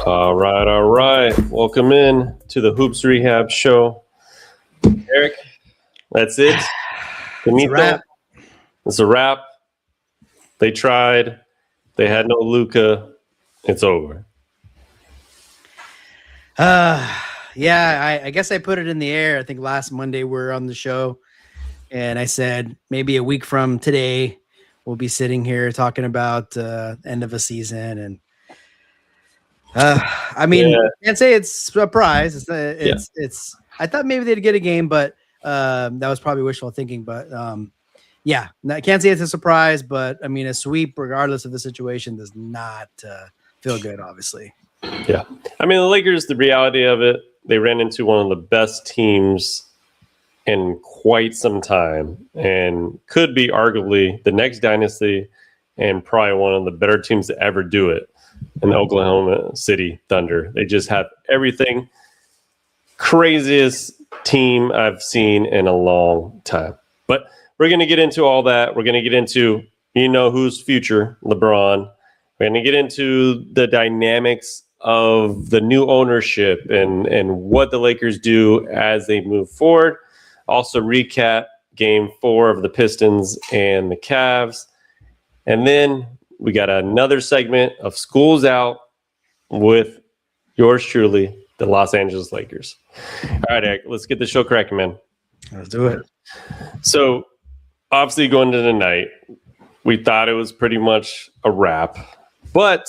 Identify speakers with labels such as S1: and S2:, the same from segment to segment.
S1: All right. Welcome in to the Hoops Rehab Show. Eric, that's it.
S2: It's a wrap.
S1: It's a wrap. They tried. They had no Luka. It's over.
S2: I guess I put it in the air. I think last Monday we were on the show, and I said maybe a week from today we'll be sitting here talking about end of a season. And can't say it's a surprise. It's. I thought maybe they'd get a game, but that was probably wishful thinking. But I can't say it's a surprise. But I mean, a sweep, regardless of the situation, does not feel good. Obviously.
S1: Yeah. I mean, the Lakers, the reality of it, they ran into one of the best teams in quite some time and could be arguably the next dynasty and probably one of the better teams to ever do it in the Oklahoma City Thunder. They just have everything. Craziest team I've seen in a long time. But we're going to get into all that. We're going to get into, who's future, LeBron. We're going to get into the dynamics of the new ownership and what the Lakers do as they move forward. Also recap Game 4 of the Pistons and the Cavs. And then we got another segment of Schools Out with yours truly, the Los Angeles Lakers. All right, Eric, let's get the show cracking, man.
S2: Let's do it.
S1: So, obviously going into the night, we thought it was pretty much a wrap. But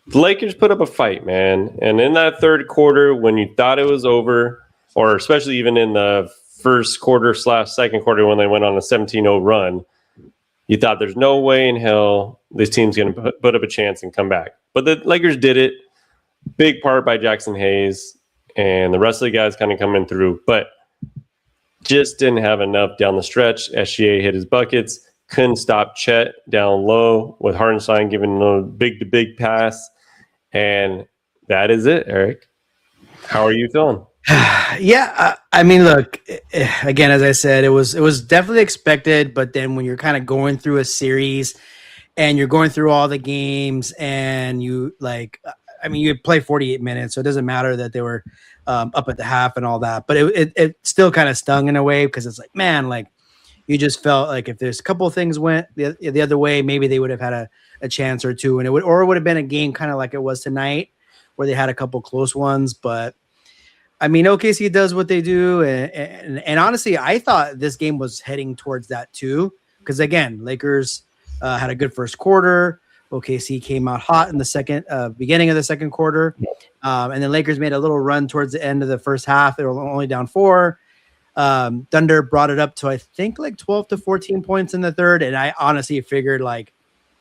S1: the Lakers put up a fight, man. And in that third quarter, when you thought it was over, or especially even in the first quarter / second quarter when they went on a 17-0 run, you thought there's no way in hell this team's going to put up a chance and come back. But the Lakers did it. Big part by Jackson Hayes and the rest of the guys kind of coming through. But just didn't have enough down the stretch. SGA hit his buckets. Couldn't stop Chet down low with Hartenstein giving a big pass. And that is it, Eric. How are you feeling?
S2: I mean, look, again, as I said, it was definitely expected. But then when you're kind of going through a series and you're going through all the games and you play 48 minutes, so it doesn't matter that they were up at the half and all that. But it still kind of stung in a way because it's like, man, like you just felt like if there's a couple of things went the other way, maybe they would have had a chance or two, and it would have been a game kind of like it was tonight where they had a couple close ones. But I mean, OKC does what they do, and honestly, I thought this game was heading towards that too, because again, Lakers had a good first quarter. OKC came out hot in the beginning of the second quarter, and then Lakers made a little run towards the end of the first half. They were only down 4. Thunder brought it up to I think like 12 to 14 points in the third, and I honestly figured like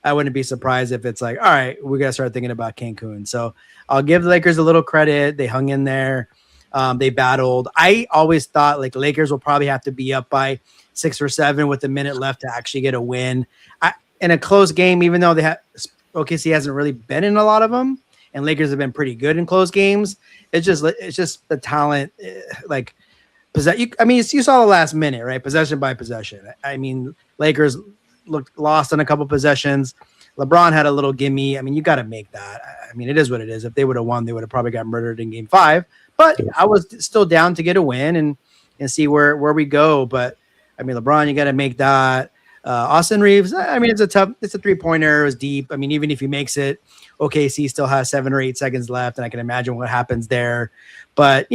S2: I wouldn't be surprised if it's like, all right, we gotta start thinking about Cancun. So I'll give the Lakers a little credit. They hung in there. They battled. I always thought like Lakers will probably have to be up by 6 or 7 with a minute left to actually get a win. In a close game, even though OKC hasn't really been in a lot of them, and Lakers have been pretty good in close games. It's just the talent, like you saw the last minute, right? Possession by possession. I mean, Lakers looked lost on a couple possessions. LeBron had a little gimme. I mean, you got to make that. I mean, it is what it is. If they would have won, they would have probably got murdered in Game 5. But I was still down to get a win and see where we go. But I mean, LeBron, you got to make that. Austin Reeves, I mean, it's a 3-pointer. It was deep. I mean, even if he makes it, OKC still has 7 or 8 seconds left, and I can imagine what happens there. But,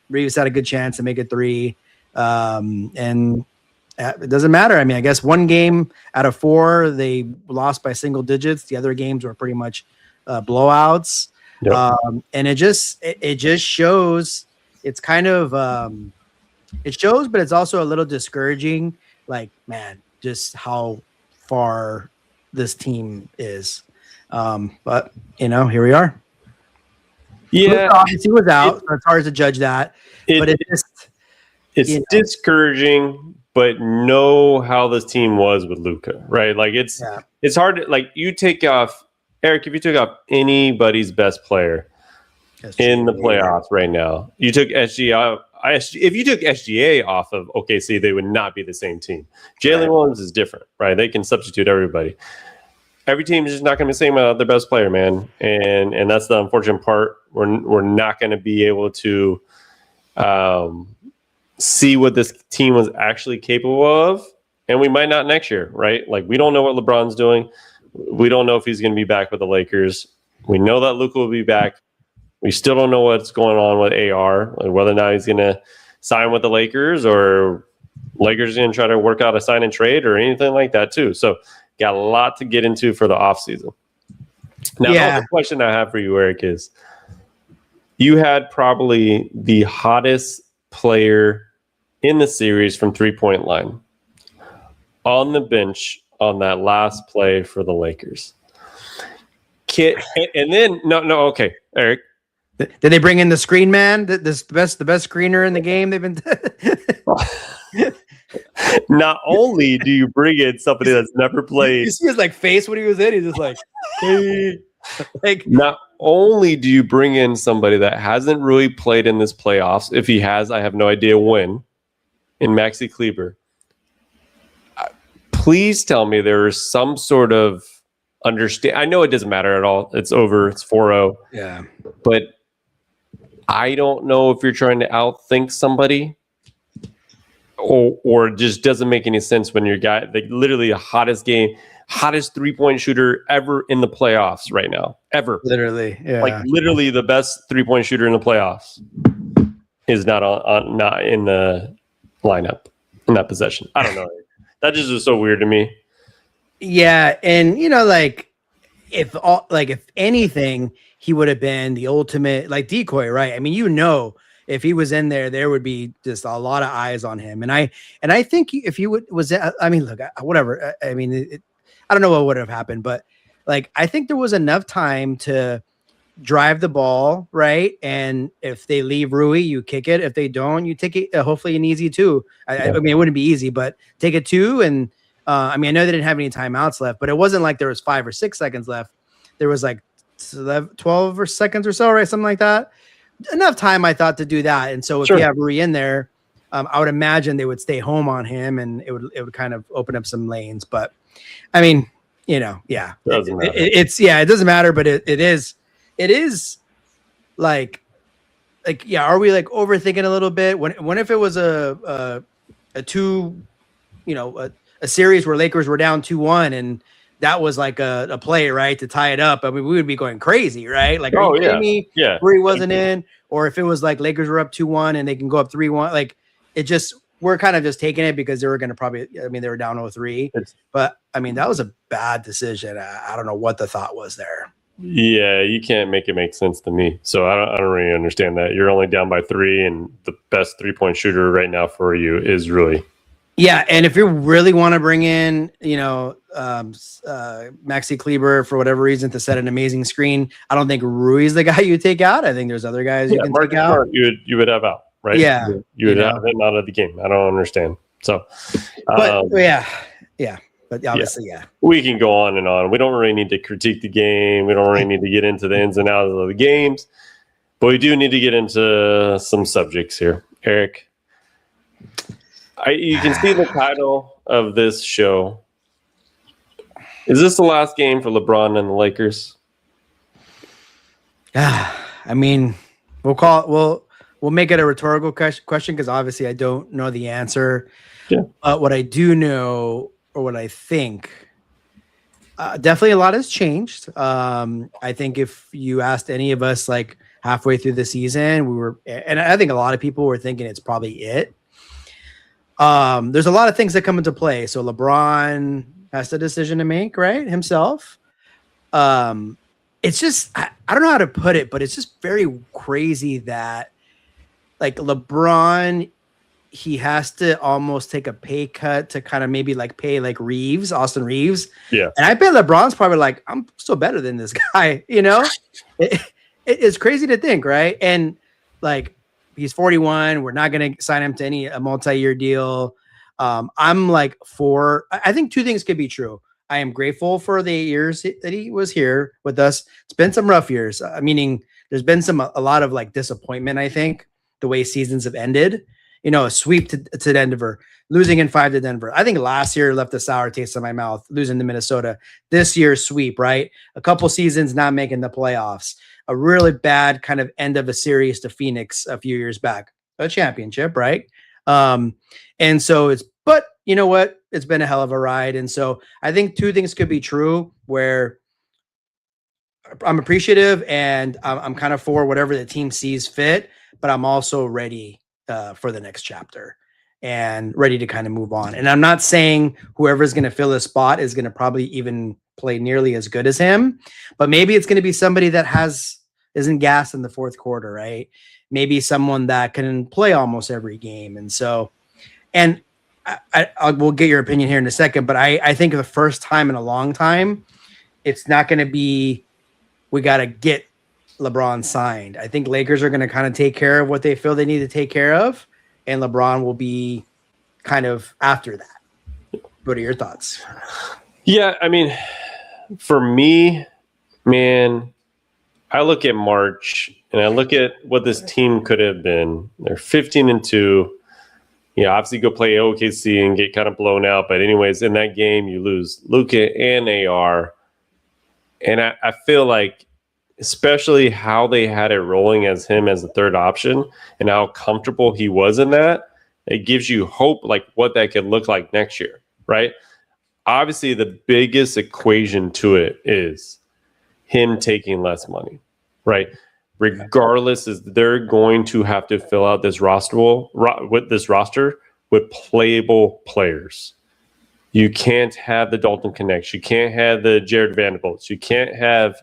S2: Reeves had a good chance to make it 3. And it doesn't matter. I mean, I guess one game out of 4, they lost by single digits. The other games were pretty much blowouts. Yep. And it just shows. It's kind of it shows, but it's also a little discouraging. Like, man, just how far this team is. But here we are.
S1: Yeah,
S2: obviously was out. So it's hard to judge that. But
S1: it's discouraging. But know how this team was with Luka, right? Like it's hard to, like, you take off Eric, if you took off anybody's best player in the playoffs right now, you took SGA off. If you took SGA off of OKC, they would not be the same team. Jalen Williams is different, right? They can substitute everybody. every team is just not going to be the same without their best player, man. And that's the unfortunate part. We're not going to be able to see what this team was actually capable of, and we might not next year, right? Like, we don't know what LeBron's doing. We don't know if he's going to be back with the Lakers. We know that Luka will be back. We still don't know what's going on with AR, like whether or not he's going to sign with the Lakers or Lakers going to try to work out a sign and trade or anything like that too. So got a lot to get into for the offseason. Now, the question I have for you, Eric, is you had probably the hottest player in the series from three-point line on the bench on that last play for the Lakers. And then, okay, Eric.
S2: Did they bring in the screen man? The best screener in the game? They've been.
S1: Not only do you bring in somebody that's never played,
S2: you see his face when he was in. He's just like, hey.
S1: Not only do you bring in somebody that hasn't really played in this playoffs. If he has, I have no idea when. In Maxi Kleber, please tell me there is some sort of understand. I know it doesn't matter at all. It's over. It's 4-0.
S2: Yeah, but
S1: I don't know if you're trying to outthink somebody, or it just doesn't make any sense when you're literally the hottest 3-point shooter ever in the playoffs right now, ever.
S2: Literally, yeah.
S1: Literally the best 3-point shooter in the playoffs is not in the lineup in that possession. I don't know. That just is so weird to me.
S2: Yeah, and if anything, he would have been the ultimate decoy, right? I mean, if he was in there, there would be just a lot of eyes on him. And I think if he look, whatever. I mean, I don't know what would have happened, but I think there was enough time to drive the ball, right? And if they leave Rui, you kick it. If they don't, you take it. Hopefully an easy 2. I mean, it wouldn't be easy, but take a 2. And I mean, I know they didn't have any timeouts left, but it wasn't like there was 5 or 6 seconds left. There was 12 or seconds or so, right? Something like that. Enough time, I thought, to do that. And so if you have Rui in there, I would imagine they would stay home on him, and it would kind of open up some lanes. But I mean, it doesn't matter, but it is are we overthinking a little bit? When if it was a series where Lakers were down 2-1 and that was a play, right, to tie it up, I mean, we would be going crazy, right? Are you kidding me?
S1: Yeah.
S2: Where he wasn't in, or if it was Lakers were up 2-1 and they can go up 3-1, we're kind of just taking it because they were going to they were down 0-3. But I mean, that was a bad decision. I don't know what the thought was there.
S1: Yeah, you can't make it make sense to me. So I don't really understand that. You're only down by 3, and the best 3-point shooter right now for you is Rui.
S2: Yeah, and if you really want to bring in, Maxi Kleber for whatever reason to set an amazing screen, I don't think Rui's the guy you take out. I think there's other guys you can take out.
S1: You would have out, right?
S2: Yeah,
S1: you would have him out of the game. I don't understand. So,
S2: but but obviously,
S1: we can go on and on. We don't really need to critique the game. We don't really need to get into the ins and outs of the games, but we do need to get into some subjects here, Eric. You can see the title of this show. Is this the last game for LeBron and the Lakers?
S2: I mean, we'll make it a rhetorical question because obviously I don't know the answer.
S1: Yeah.
S2: What I do know, or what I think, definitely a lot has changed. I think if you asked any of us halfway through the season, and I think a lot of people were thinking it's probably it. There's a lot of things that come into play. So LeBron has the decision to make, right? Himself. It's just, I don't know how to put it, but it's just very crazy that LeBron, he has to almost take a pay cut to kind of maybe pay Austin Reeves.
S1: Yeah.
S2: And I bet LeBron's probably I'm still better than this guy, it's crazy to think, right? And he's 41. We're not going to sign him to a multi-year deal. I'm I think 2 things could be true. I am grateful for the 8 years that he was here with us. It's been some rough years, meaning there's been a lot of disappointment, I think, the way seasons have ended. a sweep to Denver, losing in 5 to Denver. I think last year left a sour taste in my mouth, losing to Minnesota. This year's sweep, right? A couple seasons not making the playoffs. A really bad kind of end of a series to Phoenix a few years back. A championship, right? And so but you know what? It's been a hell of a ride. And so I think 2 things could be true where I'm appreciative and I'm kind of for whatever the team sees fit, but I'm also ready for the next chapter and ready to kind of move on. And I'm not saying whoever's going to fill his spot is going to probably even play nearly as good as him, but maybe it's going to be somebody that isn't gassed in the fourth quarter, right? Maybe someone that can play almost every game. And so, and we'll get your opinion here in a second, but I think for the first time in a long time, it's not going to be, we got to get LeBron signed. I think Lakers are going to kind of take care of what they feel they need to take care of, and LeBron will be kind of after that. What are your thoughts?
S1: Yeah, I mean, for me, man, I look at March and I look at what this team could have been. They're 15-2. Obviously go play OKC and get kind of blown out. But anyways, in that game, you lose Luka and AR. And I feel like, especially how they had it rolling as him as the third option and how comfortable he was in that, it gives you hope like what that could look like next year, right? Obviously, the biggest equation to it is him taking less money, right? Regardless, is they're going to have to fill out this roster with playable players. You can't have the Dalton Connects. You can't have the Jared Vanderbilts. You can't have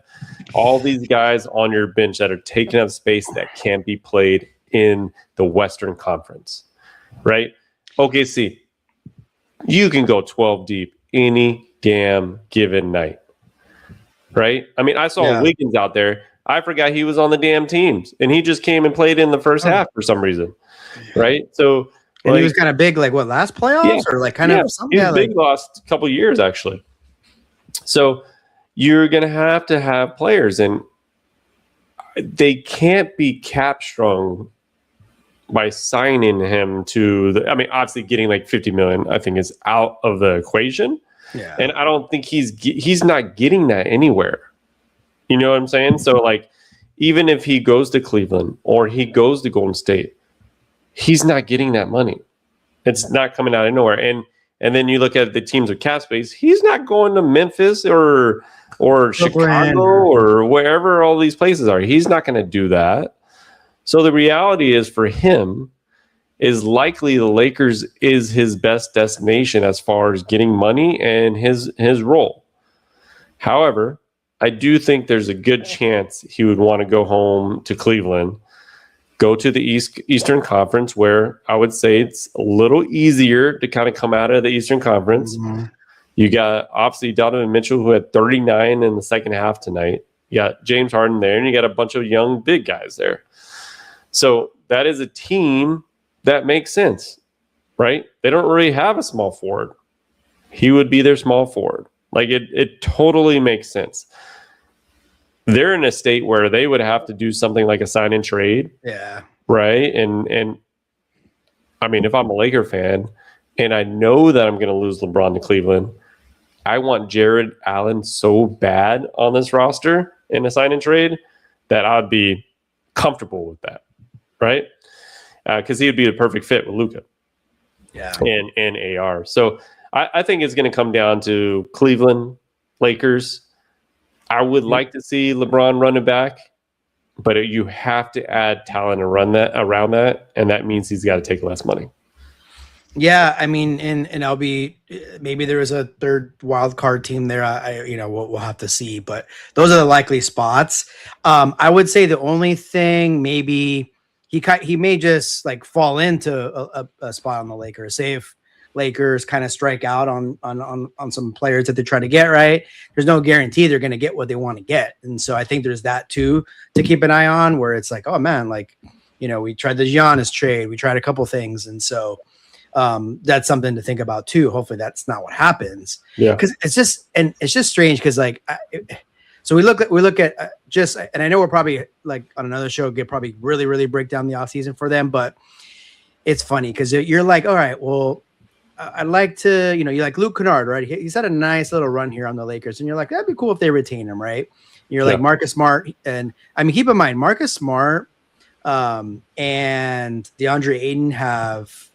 S1: all these guys on your bench that are taking up space that can't be played in the Western Conference, right? OKC, you can go 12 deep any damn given night, right? I mean, I saw Wiggins out there. I forgot he was on the damn teams, and he just came and played in the first half for some reason, right? So,
S2: and he was kind of big, like what, last playoffs or like kind of something?
S1: He was big last couple of years, actually. So you're going to have players, and they can't be cap strong by signing him to obviously getting like $50 million, I think, is out of the equation. Yeah. And I don't think he's not getting that anywhere. You know what I'm saying? So like, even if he goes to Cleveland or he goes to Golden State, he's not getting that money. It's not coming out of nowhere. And then you look at the teams with cap space, he's not going to Memphis or Chicago or wherever all these places are. He's not going to do that. So the reality is, for him, is likely the Lakers is his best destination as far as getting money and his role. However, I do think there's a good chance he would want to go home to Cleveland, go to the Eastern Conference, where I would say it's a little easier to kind of come out of the Eastern Conference. Mm-hmm. You got, obviously, Donovan Mitchell, who had 39 in the second half tonight. You got James Harden there, and you got a bunch of young, big guys there. So that is a team that makes sense, right? They don't really have a small forward. He would be their small forward. Like, it totally makes sense. They're in a state where they would have to do something like a sign and trade.
S2: Yeah.
S1: Right. And I mean, if I'm a Laker fan and I know that I'm going to lose LeBron to Cleveland, I want Jared Allen so bad on this roster in a sign and trade that I'd be comfortable with that. Right. Because he would be the perfect fit with Luka.
S2: Yeah.
S1: And AR. So I think it's going to come down to Cleveland, Lakers. I would like to see LeBron run it back, but you have to add talent and run that around that, and that means he's got to take less money.
S2: Yeah, I mean, and I'll be, maybe there is a third wild card team there. We'll have to see, but those are the likely spots. I would say the only thing, maybe he may just like fall into a spot on the Lakers. Say if Lakers kind of strike out on some players that they try to get, right? There's no guarantee they're going to get what they want to get. And so I think there's that too to keep an eye on, where it's like, oh man, like, we tried the Giannis trade. We tried a couple things. And so that's something to think about too. Hopefully that's not what happens. Yeah. Cause it's just strange. Cause like, so we look at and I know we're probably like on another show, probably really, really break down the offseason for them, but it's funny because you're like, all right, well, I'd like to, you like Luke Kennard, right? He's had a nice little run here on the Lakers, and you're like, that'd be cool if they retain him, right? You're like Marcus Smart, and I mean, keep in mind, Marcus Smart and DeAndre Ayton have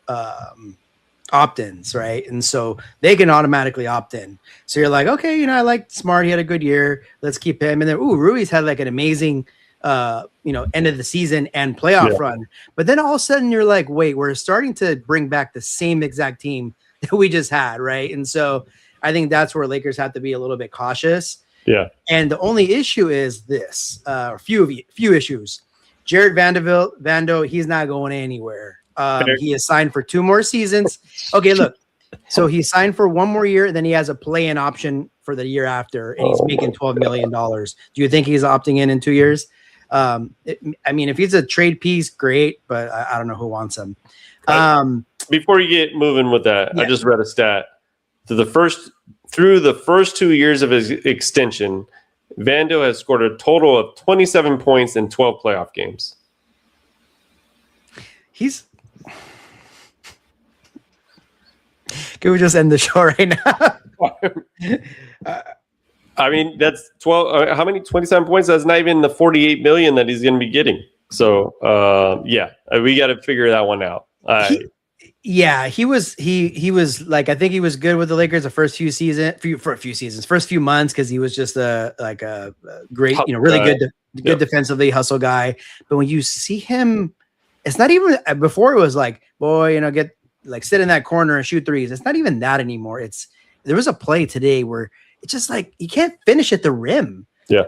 S2: opt-ins, right? And so they can automatically opt in. So you're like, okay, I like Smart. He had a good year. Let's keep him. And then, Rui's had like an amazing, end of the season and playoff run. But then all of a sudden you're like, wait, we're starting to bring back the same exact team that we just had, right? And so I think that's where Lakers have to be a little bit cautious.
S1: Yeah.
S2: And the only issue is this, few issues. Jared Vando, he's not going anywhere. He is signed for 2 more seasons. Okay, look. So he signed for 1 more year, then he has a play-in option for the year after, and he's making $12 million. Do you think he's opting in 2 years? I mean, if he's a trade piece, great, but I don't know who wants him.
S1: Before you get moving with that, I just read a stat. Through the first 2 years of his extension, Vando has scored a total of 27 points in 12 playoff games.
S2: Can we just end the show right now?
S1: I mean, that's 12. How many? 27 points. That's not even the 48 million that he's going to be getting. So, we got to figure that one out.
S2: He was like, I think he was good with the Lakers the first few months, because he was just a great, really good defensively hustle guy. But when you see him, it's not even before it was like, boy, get like sit in that corner and shoot threes. It's not even that anymore. There was a play today where it's just like you can't finish at the rim.
S1: Yeah.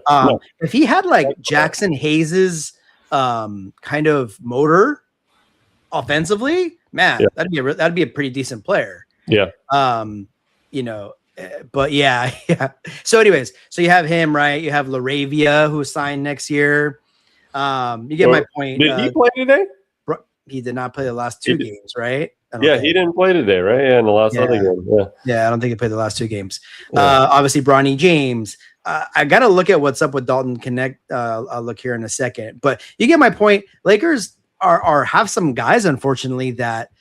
S2: If he had like Jackson Hayes's kind of motor offensively, man, that'd be a pretty decent player.
S1: Yeah.
S2: But yeah. So anyways, so you have him, right? You have LaRavia, who signed next year. You get my point.
S1: Did he play today?
S2: He did not play the last 2 games, right?
S1: He didn't play today, right? Yeah, in the last other game.
S2: Yeah, I don't think he played the last 2 games. Obviously, Bronny James. I got to look at what's up with Dalton Connect. I'll look here in a second. But you get my point. Lakers have some guys, unfortunately, that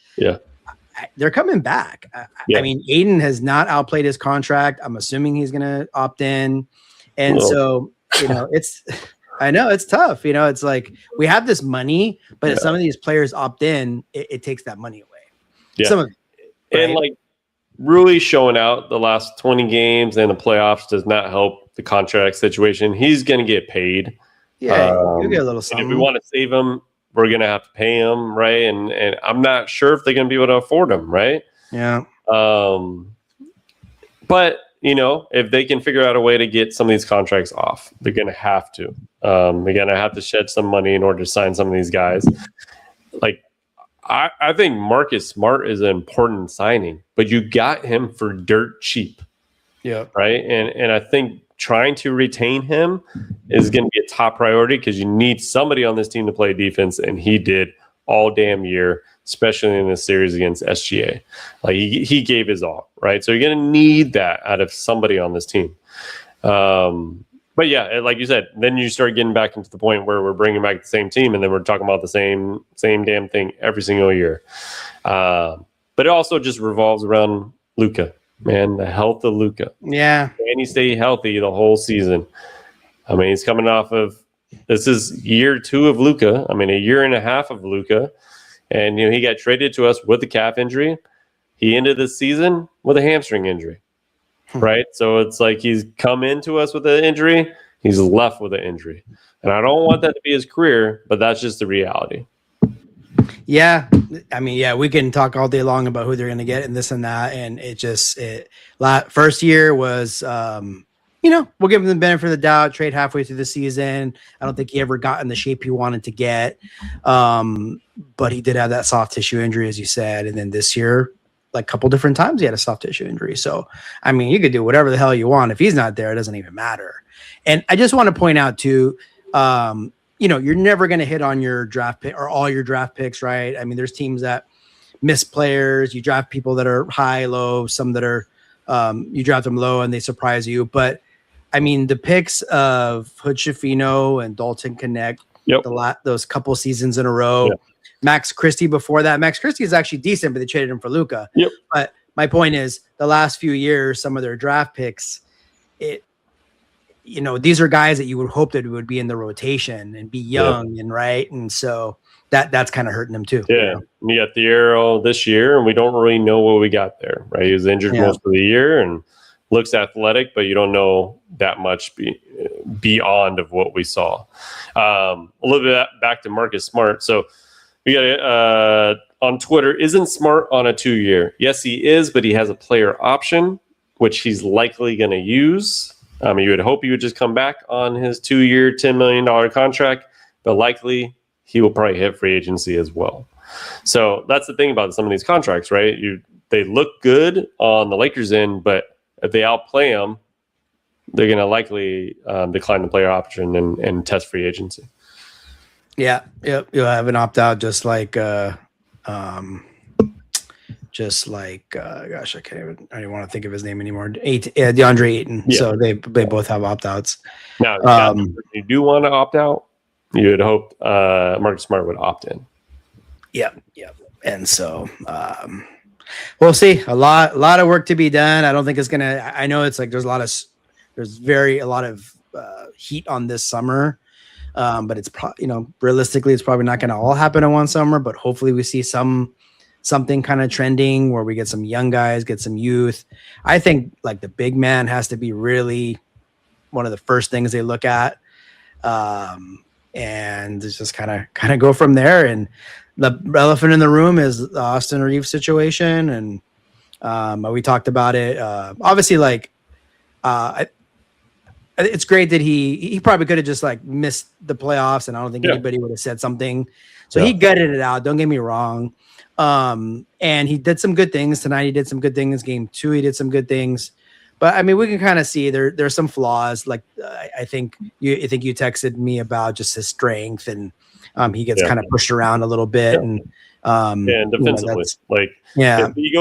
S2: they're coming back. I mean, Aiden has not outplayed his contract. I'm assuming he's going to opt in. And so, I know it's tough. It's like we have this money, but if some of these players opt in, it takes that money away.
S1: Yeah.
S2: Some of it, right?
S1: And like really showing out the last 20 games and the playoffs does not help the contract situation. He's going to get paid.
S2: Yeah, you'll get a little something.
S1: And if we want to save him, we're going to have to pay him, right? And I'm not sure if they're going to be able to afford him, right?
S2: Yeah.
S1: But if they can figure out a way to get some of these contracts off, they're going to have to. They're going to have to shed some money in order to sign some of these guys. Like, I think Marcus Smart is an important signing, but you got him for dirt cheap.
S2: Yeah.
S1: Right. And I think trying to retain him is going to be a top priority, because you need somebody on this team to play defense. And he did all damn year, especially in this series against SGA. Like he gave his all, right? So you're going to need that out of somebody on this team. But yeah, like you said, then you start getting back into the point where we're bringing back the same team, and then we're talking about the same damn thing every single year. But it also just revolves around Luka, man, the health of Luka.
S2: Yeah.
S1: Can he stay healthy the whole season? I mean, he's coming off of, this is year 2 of Luka. I mean, a year and a half of Luka. And, he got traded to us with a calf injury. He ended the season with a hamstring injury. Right. So it's like he's come into us with an injury. He's left with an injury. And I don't want that to be his career, but that's just the reality.
S2: Yeah. I mean, we can talk all day long about who they're going to get and this and that. And first year was, we'll give him the benefit of the doubt, trade halfway through the season. I don't think he ever got in the shape he wanted to get. But he did have that soft tissue injury, as you said. And then this year, like a couple different times, he had a soft tissue injury. So, I mean, you could do whatever the hell you want. If he's not there, it doesn't even matter. And I just want to point out too, you're never going to hit on your draft pick or all your draft picks, right? I mean, there's teams that miss players. You draft people that are high, low, some that are, you draft them low and they surprise you. But I mean, the picks of Hood Schifino and Dalton Connect, those couple seasons in a row, Max Christie before that. Max Christie is actually decent, but they traded him for Luka.
S1: Yep.
S2: But my point is, the last few years, some of their draft picks, these are guys that you would hope that would be in the rotation and be young and right. And so that's kind of hurting them too.
S1: Yeah. You got Thiero this year, and we don't really know what we got there, right? He was injured most of the year and looks athletic, but you don't know that much beyond of what we saw. A little bit back to Marcus Smart. So we got on Twitter, isn't Smart on a 2-year? Yes, he is, but he has a player option, which he's likely going to use. You would hope he would just come back on his 2-year, $10 million contract, but likely he will probably hit free agency as well. So that's the thing about some of these contracts, right? They look good on the Lakers' end, but if they outplay them, they're going to likely decline the player option and test free agency.
S2: Yeah, yep. You'll have an opt out, gosh, I don't even want to think of his name anymore. DeAndre Ayton. Yeah. So they both have opt outs.
S1: Now, if you do want to opt out, you would hope Marcus Smart would opt in.
S2: Yep. And so we'll see. A lot of work to be done. I don't think it's gonna. I know it's like there's a lot of heat on this summer, but it's realistically it's probably not going to all happen in one summer. But hopefully we see something kind of trending where we get some young guys, get some youth. I think like the big man has to be really one of the first things they look at, and just kind of go from there. And the elephant in the room is the Austin Reeves situation. And we talked about it. Obviously, it's great that he probably could have just like missed the playoffs, and I don't think anybody would have said something. So he gutted it out. Don't get me wrong. And he did some good things tonight. He did some good things. Game 2, he did some good things. But I mean, we can kind of see there's some flaws. Like I think you texted me about just his strength, and he gets kind of pushed around a little bit, and
S1: defensively, if he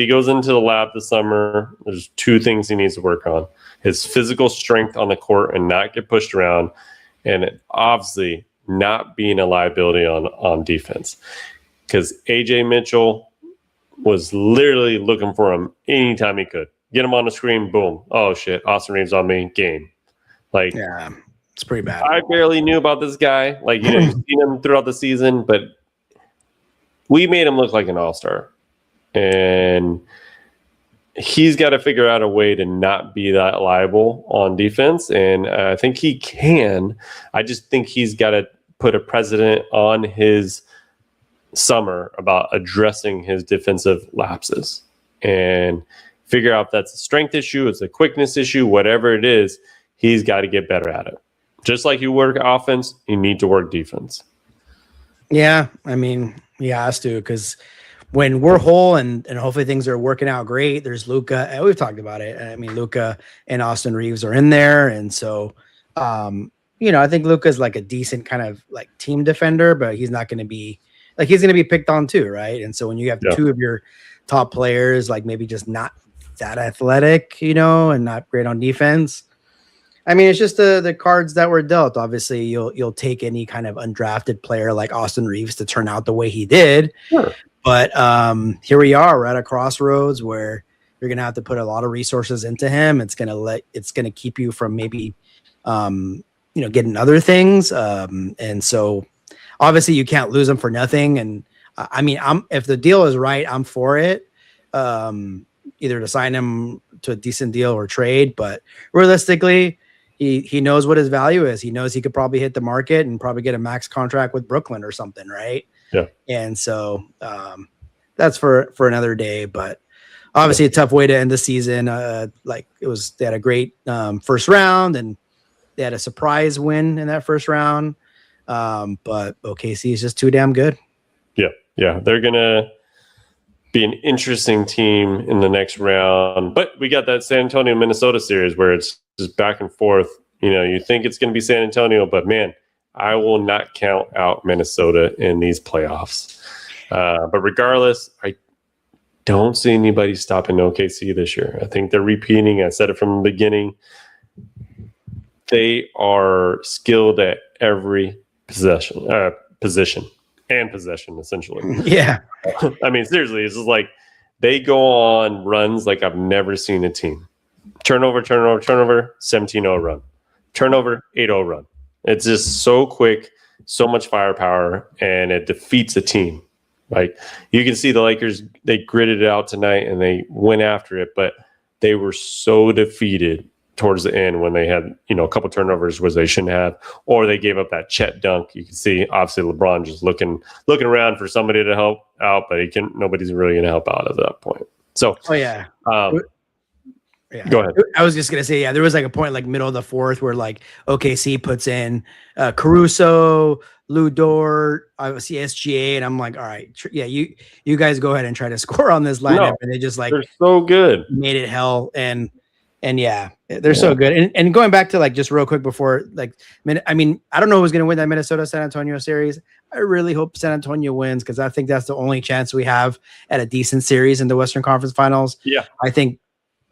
S1: goes into the lab this summer, there's 2 things he needs to work on: his physical strength on the court and not get pushed around, and obviously not being a liability on defense. Because AJ Mitchell was literally looking for him anytime he could. Get him on the screen, boom. Oh, shit, Austin Reeves on me, game.
S2: It's pretty bad.
S1: I barely knew about this guy. You've seen him throughout the season, but we made him look like an all-star. And he's got to figure out a way to not be that liable on defense. And I think he can. I just think he's got to put a precedent on his summer about addressing his defensive lapses and figure out if that's a strength issue, it's a quickness issue, whatever it is, he's got to get better at it. Just like you work offense, you need to work defense.
S2: Yeah, I mean, he has to, because when we're whole and hopefully things are working out great, there's Luka, and we've talked about it. I mean, Luka and Austin Reeves are in there, and so I think Luka's like a decent kind of like team defender, but he's not going to be he's going to be picked on too, right? And so when you have 2 of your top players, like maybe just not that athletic, and not great on defense. I mean, it's just the cards that were dealt. Obviously, you'll take any kind of undrafted player like Austin Reeves to turn out the way he did. Sure. But here we are. We're at a crossroads where you're gonna have to put a lot of resources into him. It's gonna keep you from maybe getting other things. And so obviously you can't lose him for nothing. And I mean, if the deal is right, I'm for it. Either to sign him to a decent deal or trade, but realistically, he knows what his value is. He knows he could probably hit the market and probably get a max contract with Brooklyn or something, right?
S1: Yeah.
S2: And so that's for another day, but obviously a tough way to end the season. They had a great first round, and they had a surprise win in that first round. But OKC is just too damn good.
S1: Yeah. They're gonna be an interesting team in the next round. But we got that San Antonio Minnesota series where it's just back and forth. You think it's going to be San Antonio, but man, I will not count out Minnesota in these playoffs. But regardless, I don't see anybody stopping OKC this year. I think they're repeating. I said it from the beginning. They are skilled at every position. and possession, essentially.
S2: Yeah.
S1: I mean, seriously, it's just like they go on runs like I've never seen a team. Turnover, 17-0 run. Turnover, 8-0 run. It's just so quick, so much firepower, and it defeats a team. Like, you can see the Lakers, they gritted it out tonight and they went after it, but they were so defeated towards the end when they had, a couple turnovers which they shouldn't have, or they gave up that Chet dunk. You can see obviously LeBron just looking around for somebody to help out, but nobody's really going to help out at that point. So,
S2: yeah. Yeah.
S1: Go ahead.
S2: I was just gonna say, there was like a point like middle of the fourth where like OKC puts in Caruso, Lou Dort, obviously SGA, and I'm like, all right, you guys go ahead and try to score on this lineup, and they just like
S1: they're so good,
S2: made it hell, and yeah, they're so good. And going back to like just real quick before like, I mean, I don't know who's gonna win that Minnesota San Antonio series. I really hope San Antonio wins because I think that's the only chance we have at a decent series in the Western Conference Finals.
S1: Yeah,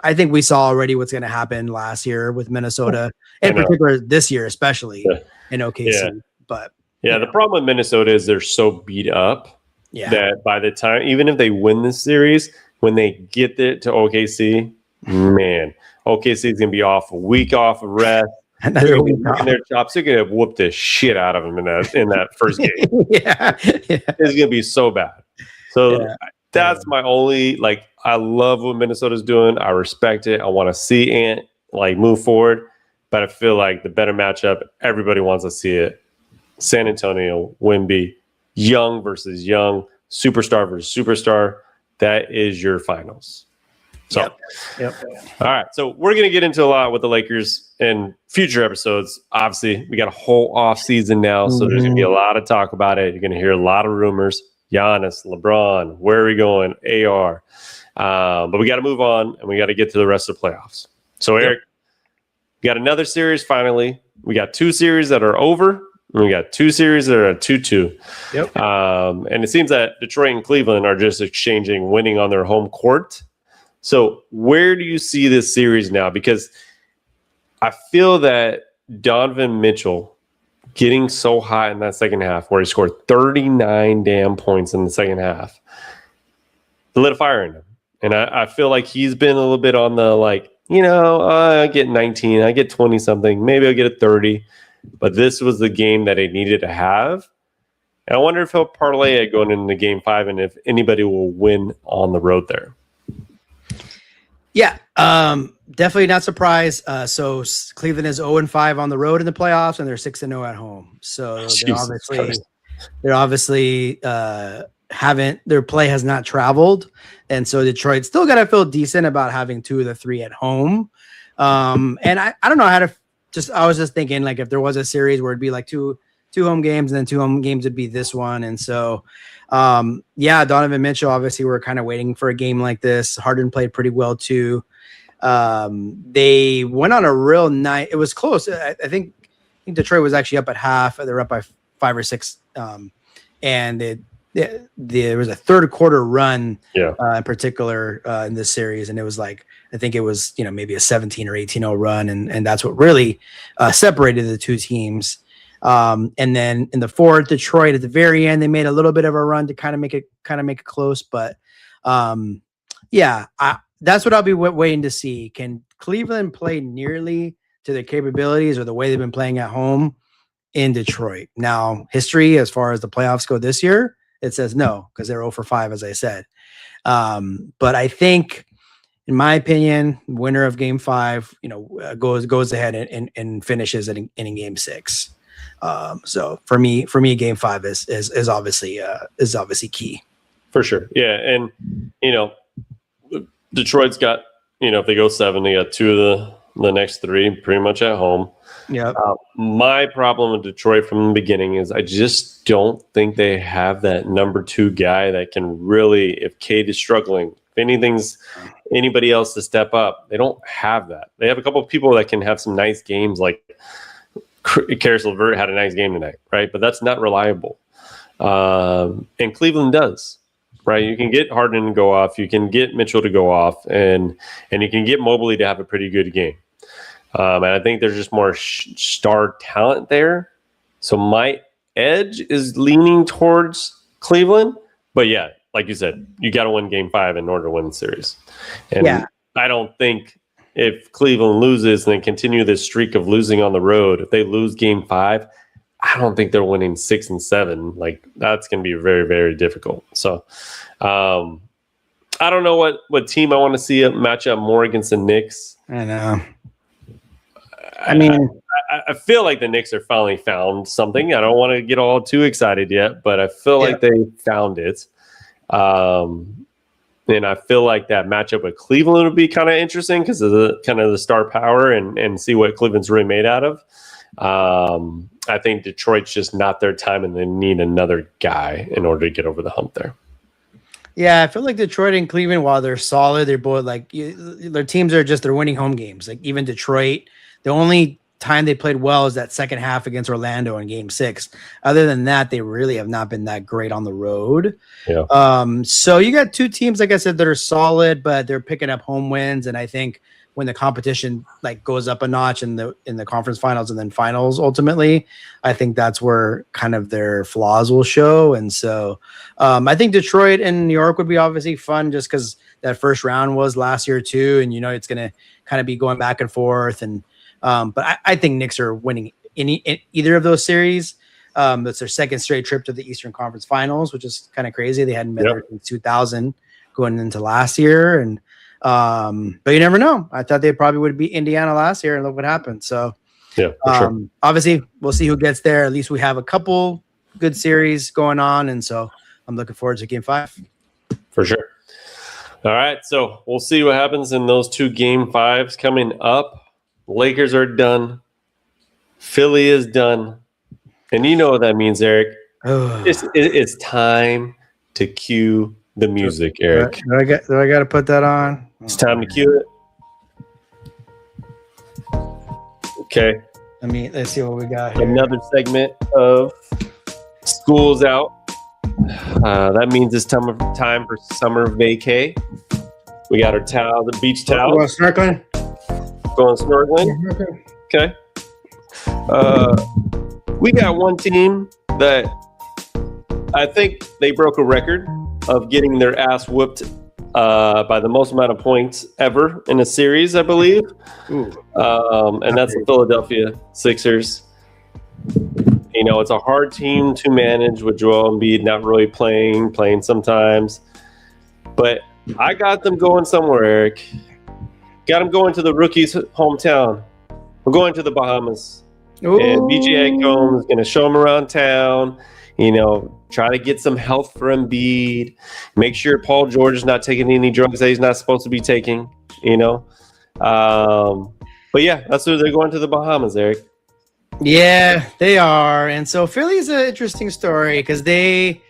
S2: I think we saw already what's going to happen last year with Minnesota, in particular this year, especially in OKC.
S1: Yeah.
S2: But
S1: the problem with Minnesota is they're so beat up that by the time, even if they win this series, when they get it to OKC, man, OKC is going to be off a week off of rest.
S2: Another week
S1: off. Their chops, they're going to whoop the shit out of them in that first game. It's going to be so bad. So that's my only, like, I love what Minnesota's doing. I respect it. I want to see Ant move forward, but I feel like the better matchup, everybody wants to see it. San Antonio, Wemby, young versus young, superstar versus superstar. That is your finals. So,
S2: Yep.
S1: All right. So we're going to get into a lot with the Lakers in future episodes. Obviously, we got a whole off season now, so there's going to be a lot of talk about it. You're going to hear a lot of rumors. Giannis, LeBron, where are we going? AR. But we got to move on, and we got to get to the rest of the playoffs. So, Eric, we got another series finally. We got 2 series that are over, and we got 2 series that are at 2-2.
S2: Yep.
S1: And it seems that Detroit and Cleveland are just exchanging winning on their home court. So where do you see this series now? Because I feel that Donovan Mitchell getting so hot in that second half where he scored 39 damn points in the second half lit a fire in him. And I feel like he's been a little bit on the I get 19, I get 20 something, maybe I'll get a 30. But this was the game that he needed to have. And I wonder if he'll parlay it going into game 5 and if anybody will win on the road there.
S2: Yeah, definitely not surprised. So Cleveland is 0-5 on the road in the playoffs, and they're 6-0 at home. So they're obviously haven't, their play has not traveled, and so Detroit still got to feel decent about having 2 of the 3 at home. And I don't know how to I was just thinking like if there was a series where it'd be like two home games and then 2 home games would be this one, and so. Donovan Mitchell, obviously we're kind of waiting for a game like this. Harden played pretty well too. They went on a real night. It was close. I think Detroit was actually up at half. They're up by 5 or 6. And there was a third quarter run in particular in this series. And it was like, I think it was, maybe a 17 or 18-0 run. And that's what really separated the 2 teams. And then in the fourth, Detroit at the very end, they made a little bit of a run to kind of make it close. But that's what I'll be waiting to see. Can Cleveland play nearly to their capabilities or the way they've been playing at home in Detroit? Now, history as far as the playoffs go this year, it says no, because they're 0-5, as I said. But I think, in my opinion, winner of game 5, goes ahead and finishes it in game 6. So for me, game 5 is obviously key.
S1: For sure. Yeah. And, Detroit's got, if they go 7, they got 2 of the next 3 pretty much at home.
S2: Yeah.
S1: My problem with Detroit from the beginning is I just don't think they have that number 2 guy that can really, if Cade is struggling, if anybody else to step up, they don't have that. They have a couple of people that can have some nice games, like Karis LeVert had a nice game tonight, right? But that's not reliable. And Cleveland does, right? You can get Harden to go off, you can get Mitchell to go off, and you can get Mobley to have a pretty good game. And I think there's just more star talent there. So my edge is leaning towards Cleveland. But yeah, like you said, you got to win Game 5 in order to win the series. And I don't think if Cleveland loses and they continue this streak of losing on the road, if they lose Game 5, I don't think they're winning 6 and 7. Like, that's going to be very, very difficult. So, I don't know what team I want to see match up more against the Knicks.
S2: I know. I mean,
S1: I feel like the Knicks are finally found something. I don't want to get all too excited yet, but I feel like they found it. And I feel like that matchup with Cleveland would be kind of interesting because of the kind of the star power and see what Cleveland's really made out of. I think Detroit's just not their time, and they need another guy in order to get over the hump there.
S2: Yeah, I feel like Detroit and Cleveland, while they're solid, they're both like their teams are just they're winning home games. Like even Detroit, the only time they played well is that second half against Orlando in Game 6. Other than that, they really have not been that great on the road.
S1: Yeah.
S2: So you got two teams, like I said, that are solid, but they're picking up home wins. And I think when the competition like goes up a notch in the conference finals and then finals, ultimately, I think that's where kind of their flaws will show. And so I think Detroit and New York would be obviously fun just because that first round was last year too. And, it's going to kind of be going back and forth. And but I think Knicks are winning in either of those series. That's their second straight trip to the Eastern Conference Finals, which is kind of crazy. They hadn't been there since 2000 going into last year. And but you never know. I thought they probably would beat Indiana last year, and look what happened. So
S1: yeah, sure.
S2: Obviously we'll see who gets there. At least we have a couple good series going on, and so I'm looking forward to Game 5
S1: for sure. All right, so we'll see what happens in those two Game 5s coming up. Lakers are done. Philly is done. And you know what that means, Eric. It's time to cue the music, Eric.
S2: Do I got to put that on?
S1: It's time to cue it. Okay.
S2: Let's see what we got here.
S1: Another segment of School's Out. That means it's time for summer vacay. We got our towel, the beach towel.
S2: Going snorkeling?
S1: Going snorkeling? Okay. We got one team that I think they broke a record of getting their ass whooped by the most amount of points ever in a series, I believe. And that's the Philadelphia Sixers. It's a hard team to manage with Joel Embiid not really playing sometimes. But I got them going somewhere, Eric. Got them going to the rookie's hometown. We're going to the Bahamas. Ooh. And BJ Combs is going to show them around town. Try to get some health for Embiid. Make sure Paul George is not taking any drugs that he's not supposed to be taking. But yeah, that's where they're going to the Bahamas, Eric.
S2: Yeah, they are. And so Philly's an interesting story because they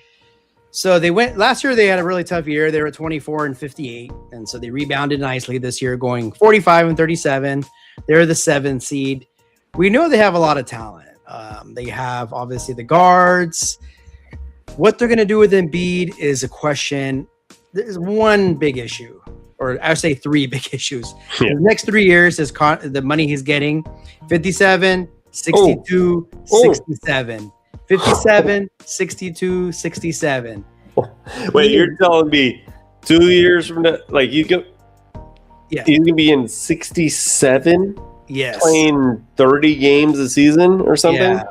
S2: went last year. They had a really tough year. They were 24-58, and so they rebounded nicely this year, going 45-37. They're the 7th seed. We know they have a lot of talent. They have obviously the guards. What they're going to do with Embiid is a question. There's one big issue, or I would say 3 big issues. Yeah. The next 3 years is the money he's getting: 57, 62, 67. 57, 62, 67.
S1: Wait, you're telling me 2 years from now, like he's going to be in 67?
S2: Yes.
S1: Playing 30 games a season or something? Yeah.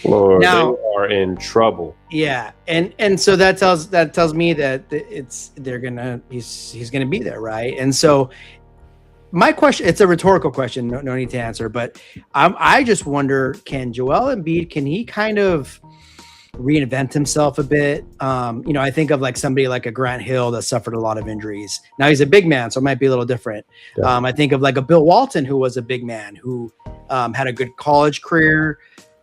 S1: Lord, now, they are in trouble.
S2: Yeah. And so that tells me that he's gonna be there, right? And so my question, it's a rhetorical question, no need to answer, but I just wonder, can Joel Embiid, can he kind of reinvent himself a bit? I think of like somebody like a Grant Hill that suffered a lot of injuries. Now he's a big man, so it might be a little different. Yeah. I think of like a Bill Walton, who was a big man, who had a good college career,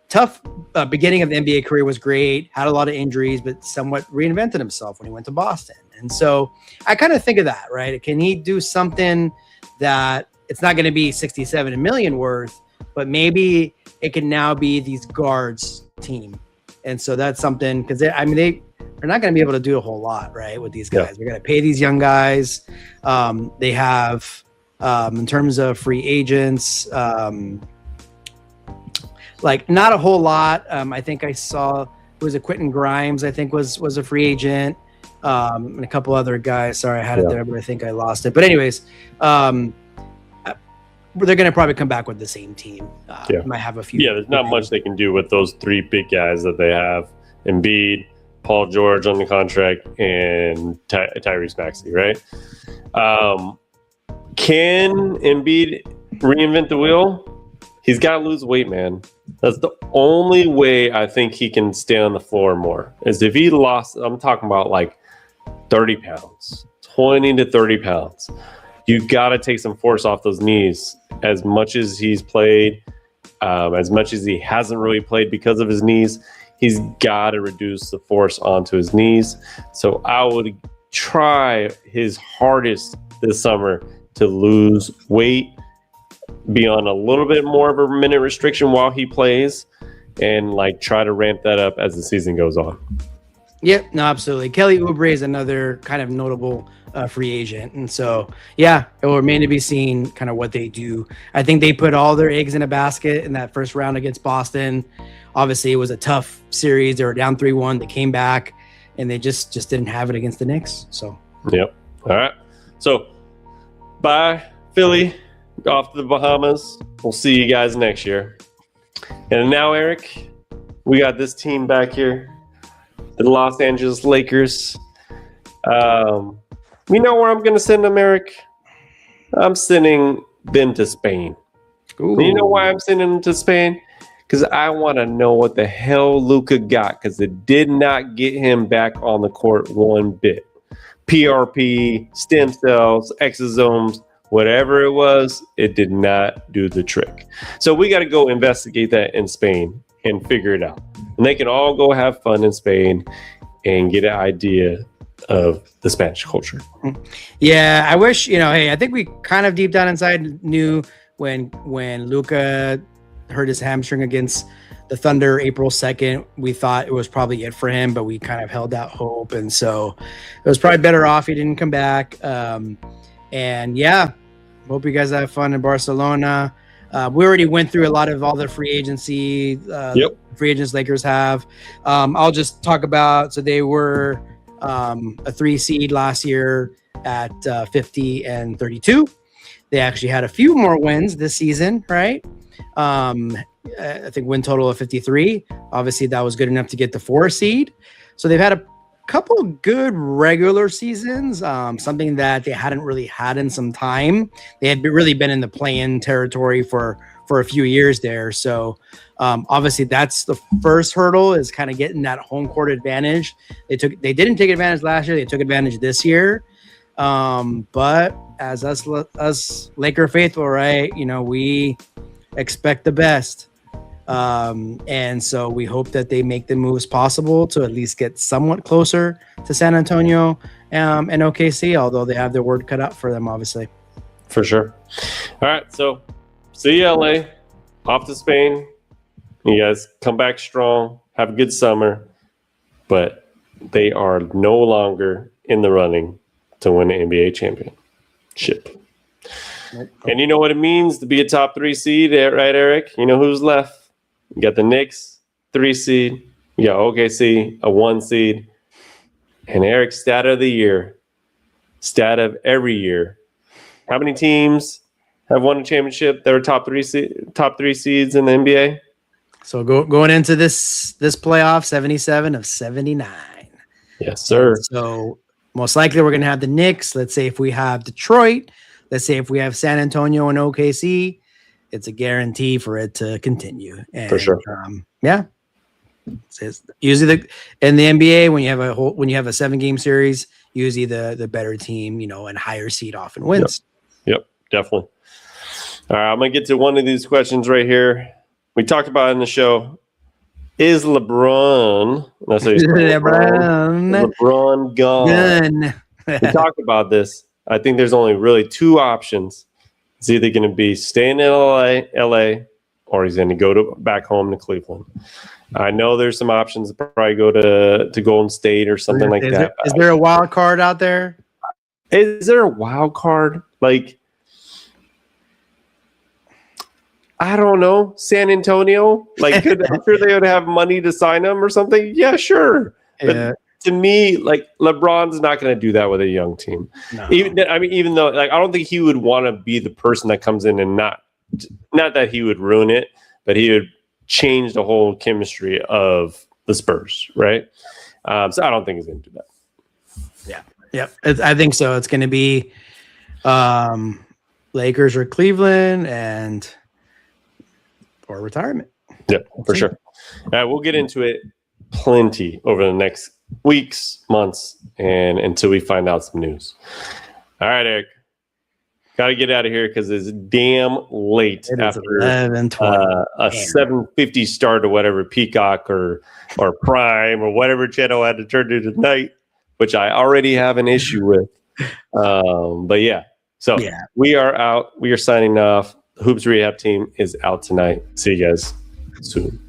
S2: tough beginning of the NBA career was great, had a lot of injuries, but somewhat reinvented himself when he went to Boston. And so I kind of think of that, right? Can he do something that it's not going to be 67 million worth, but maybe it can now be these guards team. And so that's something, because they're not going to be able to do a whole lot, right, with these guys. Yeah. They're going to pay these young guys. They have, in terms of free agents, like not a whole lot. I think I saw was it Quentin Grimes. I think was a free agent, and a couple other guys. Sorry, I had it there, but I think I lost it. But anyways, they're going to probably come back with the same team. Might have a few.
S1: Yeah, there's not much they can do with those three big guys that they have: Embiid, Paul George on the contract, and Tyrese Maxey. Right? Can Embiid reinvent the wheel? He's got to lose weight, man. That's the only way I think he can stay on the floor more. Is if he lost, I'm talking about like 30 pounds, 20 to 30 pounds. You got to take some force off those knees. As much as he's played, as much as he hasn't really played because of his knees, he's got to reduce the force onto his knees. So I would try his hardest this summer to lose weight, be on a little bit more of a minute restriction while he plays, and like try to ramp that up as the season goes on.
S2: Yep, no, absolutely. Kelly Oubre is another kind of notable free agent, and so yeah, it will remain to be seen kind of what they do. I think they put all their eggs in a basket in that first round against Boston. Obviously, it was a tough series. They were down 3-1. They came back, and they just didn't have it against the Knicks. So
S1: yep. All right. So bye, Philly. Off to the Bahamas. We'll see you guys next year. And now, Eric, we got this team back here, the Los Angeles Lakers. You know where I'm going to send them, Eric? I'm sending them to Spain.
S2: Ooh.
S1: You know why I'm sending them to Spain? Because I want to know what the hell Luka got, because it did not get him back on the court one bit. PRP, stem cells, exosomes, whatever it was, it did not do the trick. So we got to go investigate that in Spain and figure it out. And they can all go have fun in Spain and get an idea of the Spanish culture.
S2: Yeah, I wish, hey, I think we kind of deep down inside knew when Luka hurt his hamstring against the Thunder April 2nd, we thought it was probably it for him, but we kind of held out hope. And so it was probably better off he didn't come back. And yeah, hope you guys have fun in Barcelona. We already went through a lot of all the free agency, free agents Lakers have. I'll just talk about, so they were a 3 seed last year at 50 and 32. They actually had a few more wins this season, right? I think win total of 53. Obviously, that was good enough to get the 4 seed. So they've had a couple of good regular seasons, something that they hadn't really had in some time. They had really been in the play-in territory for a few years there. So obviously that's the first hurdle, is kind of getting that home court advantage. They didn't take advantage last year. They took advantage this year. But as us Laker faithful, right, we expect the best. And so we hope that they make the moves possible to at least get somewhat closer to San Antonio and OKC, although they have their word cut out for them, obviously.
S1: For sure. All right, so see you, LA. Off to Spain. You guys come back strong. Have a good summer. But they are no longer in the running to win the NBA championship. And you know what it means to be a top 3 seed, right, Eric? You know who's left? You got the Knicks, 3 seed. You got OKC, a 1 seed. And Eric's stat of the year, stat of every year. How many teams have won a championship that are top three seeds in the NBA?
S2: So going into this playoff, 77 of 79.
S1: Yes, sir.
S2: So most likely we're going to have the Knicks. Let's say if we have Detroit, let's say if we have San Antonio and OKC, it's a guarantee for it to continue. And,
S1: for sure.
S2: Yeah. It's usually in the NBA, when you have a 7-game series, usually the better team, and higher seed often wins.
S1: Yep, definitely. All right, I'm gonna get to one of these questions right here. We talked about it in the show. Is LeBron? That's how you spell LeBron gone? We talked about this. I think there's only really 2 options. It's either going to be staying in LA, or he's going to go back home to Cleveland. I know there's some options to probably go to Golden State or something like that.
S2: Is there a wild card out there?
S1: Is there a wild card? Like, I don't know, San Antonio. Like, I'm sure they would have money to sign him or something. Yeah, sure.
S2: Yeah.
S1: But to me, like, LeBron's not going to do that with a young team.
S2: No.
S1: Even though, like, I don't think he would want to be the person that comes in and not that he would ruin it, but he would change the whole chemistry of the Spurs, right? So I don't think he's going to do that.
S2: Yeah. I think so. It's going to be Lakers or Cleveland or retirement.
S1: Yeah, for sure. We'll get into it plenty over the next weeks, months, and until we find out some news. All right, Eric. Got to get out of here because it's damn late after
S2: 11:20.
S1: A 7:50 start or whatever, Peacock or Prime or whatever channel I had to turn to tonight, which I already have an issue with. But yeah, so we are out. We are signing off. The Hoops Rehab team is out tonight. See you guys soon.